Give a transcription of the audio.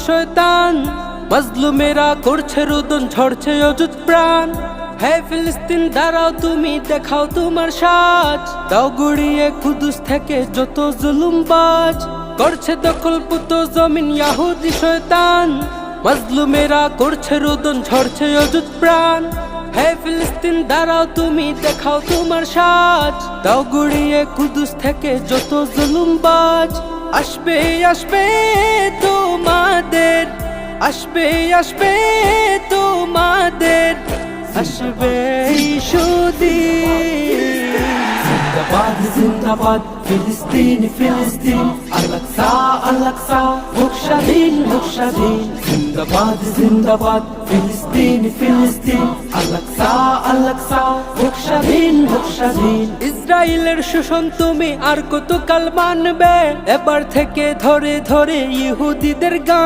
শয়তান মাজলুমেরা করছে রোদন, ঝরছে অযুত প্রাণ। হে ফিলিস্তিন দাঁড়াও, তুমি দেখাও তোমার সাজ, দাও গুড়িয়ে কুদুস থেকে যত জুলুমবাজ। করছে দখল পুত জমিন ইহুদি শয়তান, মাজলুমেরা করছে রোদন, ঝরছে অযুত প্রাণ। হে ফিলিস্তিন দাঁড়াও, তুমি দেখাও তোমার সাজ, দাও গুড়িয়ে কুদুস থেকে যত জুলুমবাজ। আসবে আসবে তোমাদের, আসবে আসবে তোমাদের, আসবে সুদিন। জিন্দাবাদ জিন্দাবাদ ফিলিস্তিন ফিলিস্তিন, আল-আকসা আল-আকসা হোক স্বাধীন হোক স্বাধীন। জিন্দাবাদ জিন্দাবাদ ফিলিস্তিন ফিলিস্তিন, আল-আকসা আল-আকসা হোক স্বাধীন হোক স্বাধীন। ইসরায়েলের শোষণ তুমি আর কতকাল মানবে? এবার থেকে ধরে ধরে ইহুদিদের গান